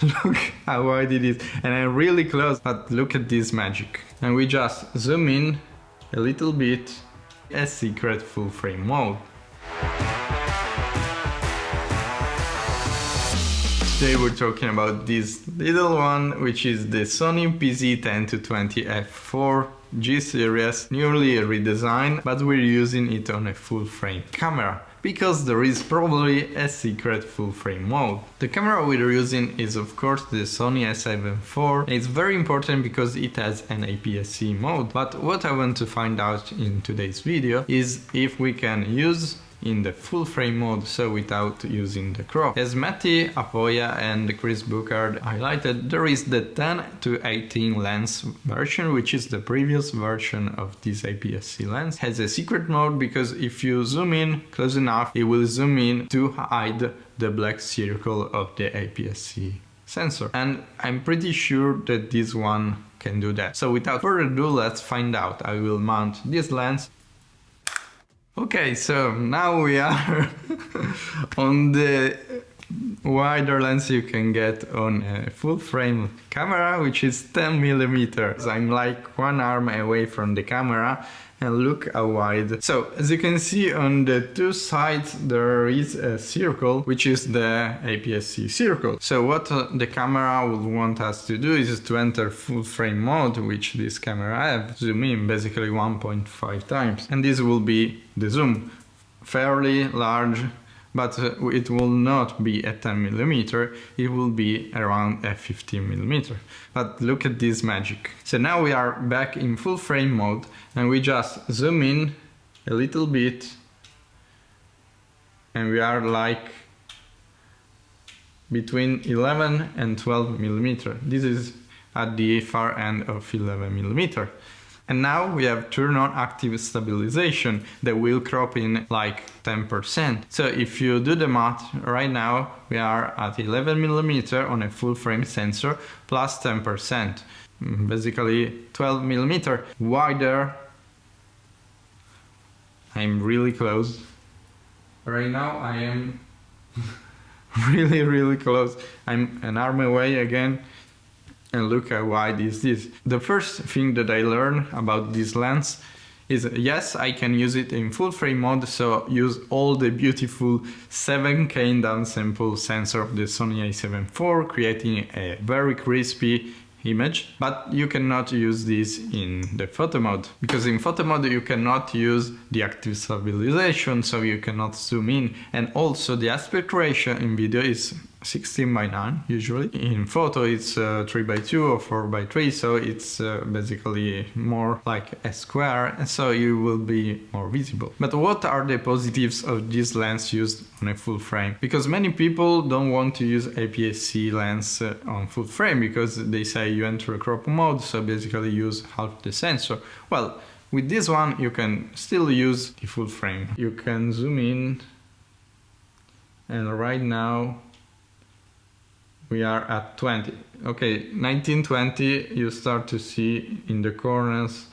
Look how wide it is, and I'm really close, but look at this magic. And we just zoom in a little bit, a secret full frame mode. Today we're talking about this little one, which is the Sony a7IV G series, newly redesigned, but we're using it on a full frame camera, because there is probably a secret full frame mode. The camera we're using is of course the Sony a7IV. It's very important because it has an APS-C mode, but what I want to find out in today's video is if we can use in the full frame mode, so without using the crop. As Matti Apoya and Chris Buchard highlighted, there is the 10-18 lens version, which is the previous version of this APS-C lens. Has a secret mode because if you zoom in close enough, it will zoom in to hide the black circle of the APS-C sensor. And I'm pretty sure that this one can do that. So without further ado, let's find out. I will mount this lens. Okay, so now we are on the wider lens you can get on a full frame camera, which is 10mm. I'm like one arm away from the camera, and look how wide. So as you can see on the two sides there is a circle, which is the APS-C circle. So what the camera will want us to do is to enter full frame mode, which this camera have, zoom in basically 1.5 times, and this will be the zoom, fairly large, but it will not be a 10mm, it will be around a 15mm. But look at this magic. So now we are back in full frame mode, and we just zoom in a little bit, and we are like between 11 and 12mm. This is at the far end of 11mm. And now we have turn on active stabilization that will crop in like 10%. So if you do the math right now, we are at 11mm on a full frame sensor plus 10%, basically 12mm wider. I'm really close. Right now I am really close. I'm an arm away again. And look how wide is this. The first thing that I learned about this lens is, yes, I can use it in full frame mode, so use all the beautiful 7K downsample sensor of the Sony a7IV, creating a very crispy image, but you cannot use this in the photo mode, because in photo mode you cannot use the active stabilization, so you cannot zoom in, and also the aspect ratio in video is 16:9 usually. In photo it's 3:2 or 4:3, so it's basically more like a square, and so you will be more visible. But what are the positives of this lens used on a full frame? Because many people don't want to use APS-C lens on full frame because they say you enter a crop mode, so basically use half the sensor. Well, with this one you can still use the full frame. You can zoom in, and right now we are at 20. Okay, 1920, you start to see in the corners,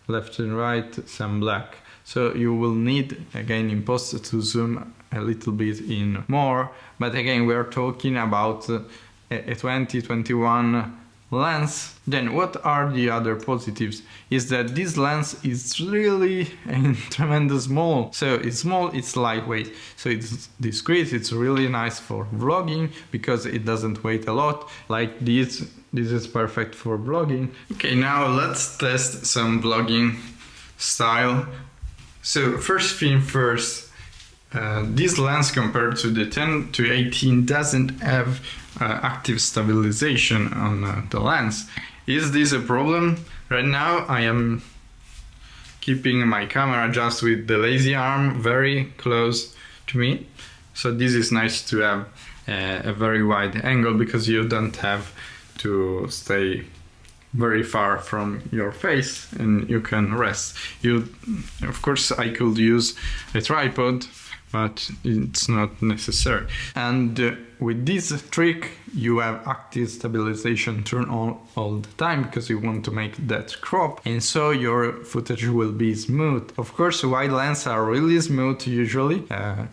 left and right, some black. So you will need, again, in post to zoom a little bit in more. But again, we are talking about a 2021 lens. Then what are the other positives? Is that this lens is really tremendous small. So it's small, it's lightweight, so it's discreet. It's really nice for vlogging because it doesn't weigh a lot. Like this is perfect for vlogging. Okay, now let's test some vlogging style. So first thing first, this lens compared to the 10-18 doesn't have active stabilization on the lens. Is this a problem? Right now I am keeping my camera just with the lazy arm very close to me. So this is nice to have a very wide angle because you don't have to stay very far from your face and you can rest. Of course I could use a tripod, but it's not necessary. And with this trick you have active stabilization turned on all the time because you want to make that crop, and so your footage will be smooth. Of course, wide lenses are really smooth usually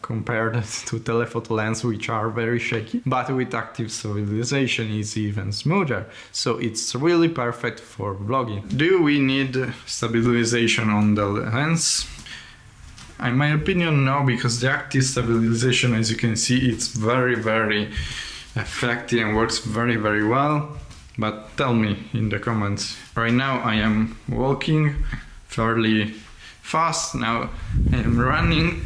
compared to telephoto lenses, which are very shaky, but with active stabilization is even smoother, so it's really perfect for vlogging. Do we need stabilization on the lens? In my opinion, no, because the active stabilization, as you can see, it's very effective and works very well. But tell me in the comments. Right now I am walking fairly fast, now I am running.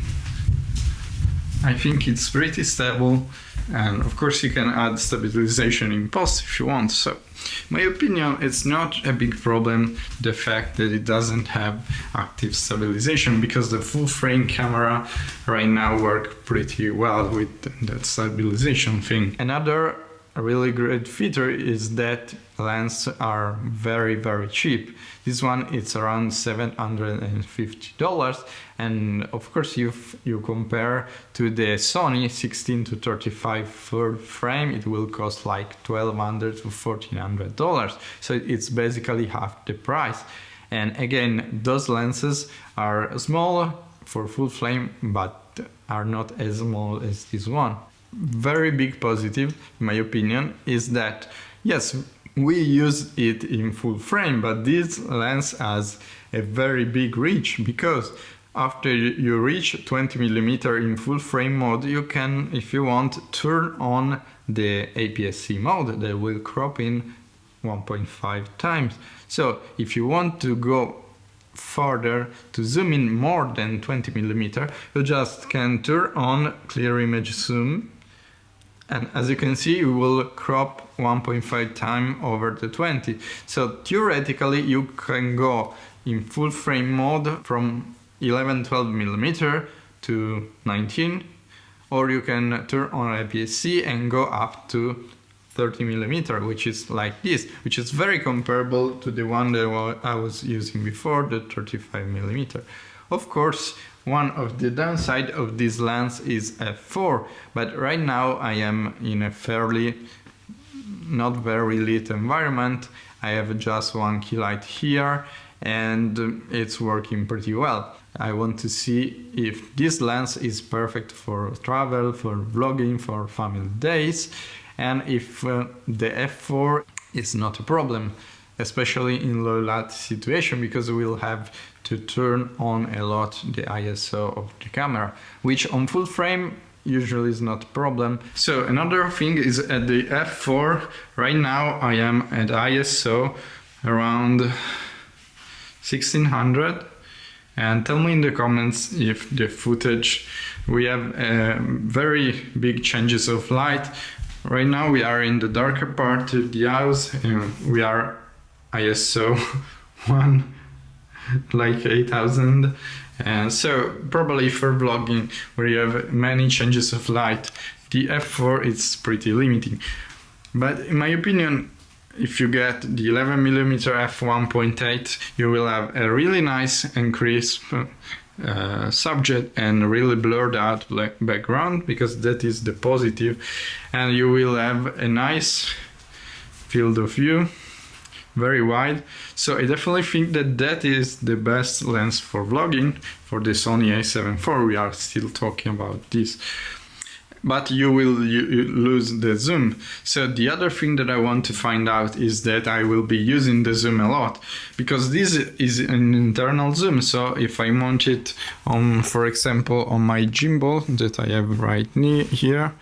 I think it's pretty stable, and of course you can add stabilization in post if you want. So my opinion, it's not a big problem, the fact that it doesn't have active stabilization, because the full frame camera right now work pretty well with that stabilization thing. Another really great feature is that lenses are very cheap. This one it's around $750, and of course if you compare to the Sony 16-35 full frame, it will cost like $1,200 to $1,400, so it's basically half the price. And again, those lenses are small for full frame, but are not as small as this one. Very big positive, in my opinion, is that yes, we use it in full frame, but this lens has a very big reach, because after you reach 20mm in full frame mode, you can, if you want, turn on the APS-C mode that will crop in 1.5 times. So if you want to go further, to zoom in more than 20mm, you just can turn on clear image zoom, and as you can see, you will crop 1.5 times over the 20. So theoretically you can go in full frame mode from 11-12mm to 19, or you can turn on APS-C and go up to 30mm, which is like this, which is very comparable to the one that I was using before, the 35mm. Of course, one of the downside of this lens is f4, but right now I am in a fairly not very lit environment. I have just one key light here and it's working pretty well. I want to see if this lens is perfect for travel, for vlogging, for family days, and if the f4 is not a problem, especially in low light situation, because we'll have to turn on a lot the ISO of the camera, which on full frame usually is not a problem. So another thing is at the f4, right now I am at ISO around 1600, and tell me in the comments if the footage, we have very big changes of light. Right now we are in the darker part of the house and we are ISO 1 like 8000, and so probably for vlogging where you have many changes of light, the f4 is pretty limiting. But in my opinion, if you get the 11mm f1.8, you will have a really nice and crisp subject and really blurred out background, because that is the positive, and you will have a nice field of view, very wide. So I definitely think that that is the best lens for vlogging for the Sony a7IV. We are still talking about this, but you will lose the zoom. So the other thing that I want to find out is that I will be using the zoom a lot, because this is an internal zoom. So if I mount it on, for example, on my gimbal that I have right here,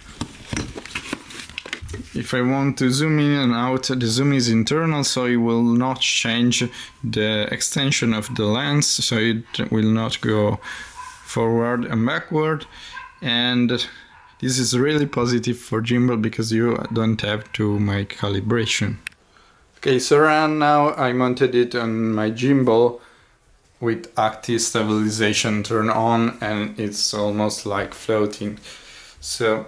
if I want to zoom in and out, the zoom is internal, so it will not change the extension of the lens, so it will not go forward and backward. And this is really positive for gimbal, because you don't have to make calibration. Okay, so right now I mounted it on my gimbal with active stabilization turned on, and it's almost like floating. So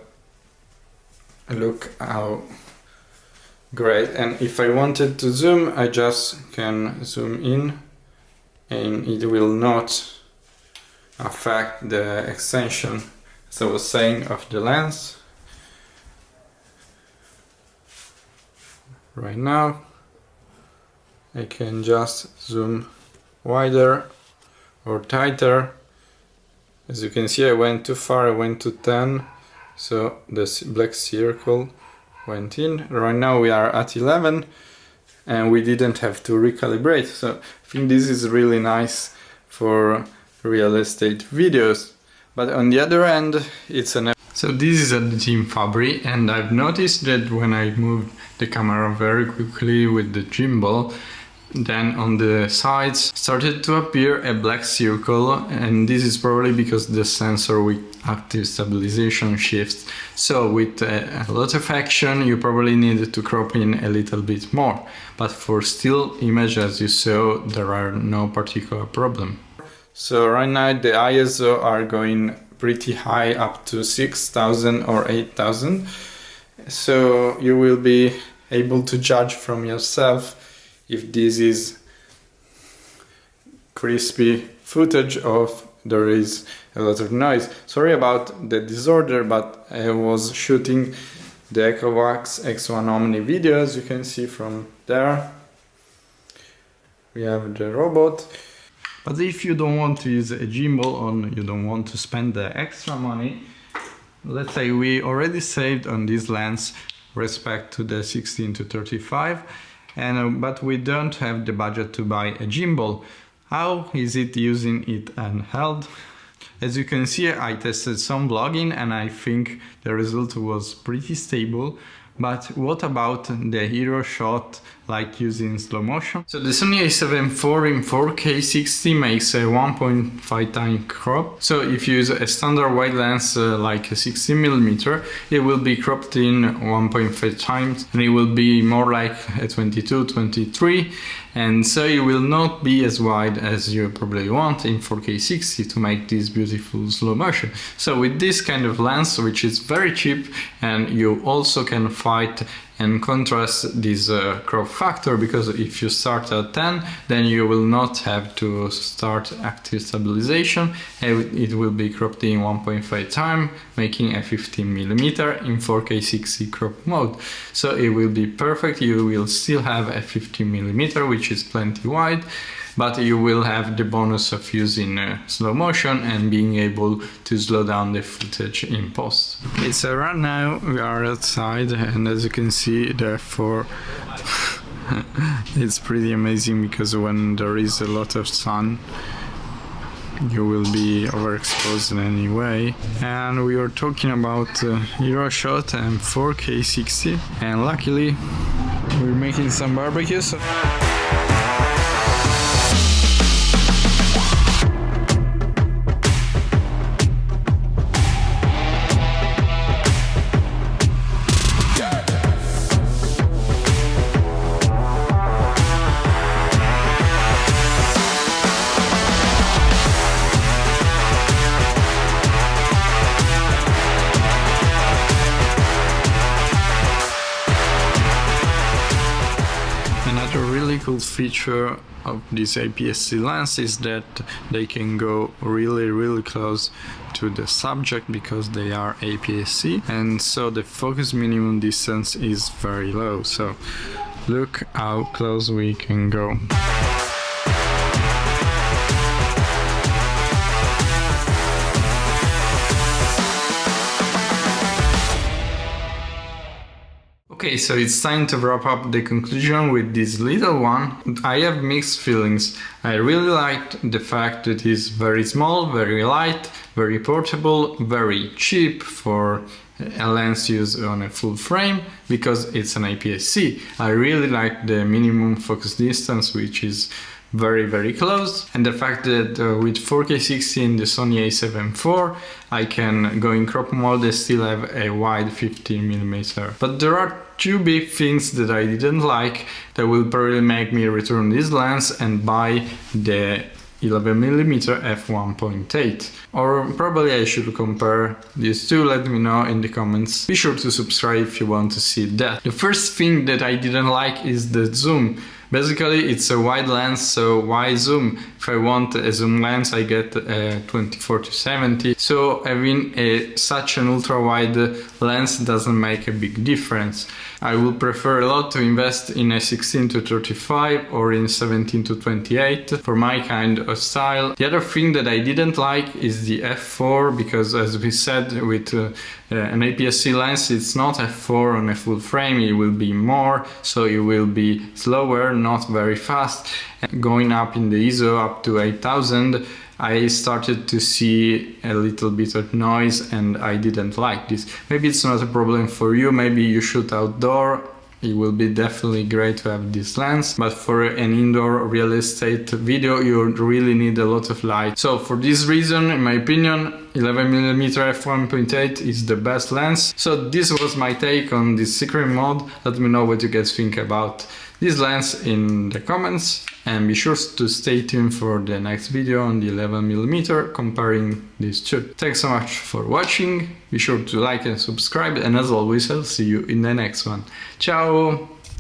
look how great. And if I wanted to zoom, I just can zoom in and it will not affect the extension as I was saying, of the lens. Right now I can just zoom wider or tighter. As you can see, I went too far, I went to 10, so this black circle went in. Right now we are at 11 and we didn't have to recalibrate, so I think this is really nice for real estate videos. But on the other end, it's an... So this is at the Team Fabry, and I've noticed that when I moved the camera very quickly with the gimbal, then on the sides started to appear a black circle, and this is probably because the sensor with active stabilization shifts. So with a lot of action you probably needed to crop in a little bit more, but for still image, as you saw, there are no particular problem. So right now the ISO are going pretty high, up to 6000 or 8000, so you will be able to judge from yourself if this is crispy footage or there is a lot of noise. Sorry about the disorder, but I was shooting the EcoVax X1 Omni video, as you can see from there. We have the robot. But if you don't want to use a gimbal or you don't want to spend the extra money, let's say we already saved on this lens respect to the 16-35, and but we don't have the budget to buy a gimbal. How is it using it handheld? As you can see, I tested some vlogging and I think the result was pretty stable. But what about the hero shot, like using slow motion? So the Sony a7IV in 4K 60 makes a 1.5 times crop. So if you use a standard wide lens like a 16mm, it will be cropped in 1.5 times and it will be more like a 22-23, and so it will not be as wide as you probably want in 4K 60 to make this beautiful slow motion. So with this kind of lens, which is very cheap, and you also can fight and contrast this crop factor, because if you start at 10, then you will not have to start active stabilization, and it will be cropped in 1.5 times, making a 15mm in 4K 60 crop mode. So it will be perfect. You will still have a 15mm, which is plenty wide, but you will have the bonus of using slow motion and being able to slow down the footage in post. Okay, so right now we are outside, and as you can see, therefore it's pretty amazing, because when there is a lot of sun you will be overexposed in any way. And we were talking about hero shot and 4K 60, and luckily we're making some barbecues. Another really cool feature of this APS-C lens is that they can go really close to the subject because they are APS-C, and so the focus minimum distance is very low. So look how close we can go. Okay, so it's time to wrap up the conclusion with this little one. I have mixed feelings. I really liked the fact that it's very small, very light, very portable, very cheap for a lens used on a full frame, because it's an APS-C. I really like the minimum focus distance, which is very close, and the fact that with 4K 60 in the Sony a7IV I can go in crop mode and still have a wide 15mm. But there are two big things that I didn't like that will probably make me return this lens and buy the 11mm f1.8. Or probably I should compare these two. Let me know in the comments. Be sure to subscribe if you want to see that. The first thing that I didn't like is the zoom, Basically it's a wide lens, so why zoom? If I want a zoom lens I get a 24-70, so having such an ultra wide lens doesn't make a big difference. I would prefer a lot to invest in a 16-35 or in 17-28 for my kind of style. The other thing that I didn't like is the f4, because as we said, with an APS-C lens it's not f4 on a full frame, it will be more, so it will be slower, not very fast. Going up in the ISO up to 8000, I started to see a little bit of noise and I didn't like this. Maybe it's not a problem for you, maybe you shoot outdoor, it will be definitely great to have this lens, but for an indoor real estate video you really need a lot of light. So for this reason, in my opinion, 11mm f1.8 is the best lens. So this was my take on this secret mode. Let me know what you guys think about this lens in the comments, and be sure to stay tuned for the next video on the 11mm comparing these two. Thanks so much for watching, be sure to like and subscribe, and as always I'll see you in the next one. Ciao!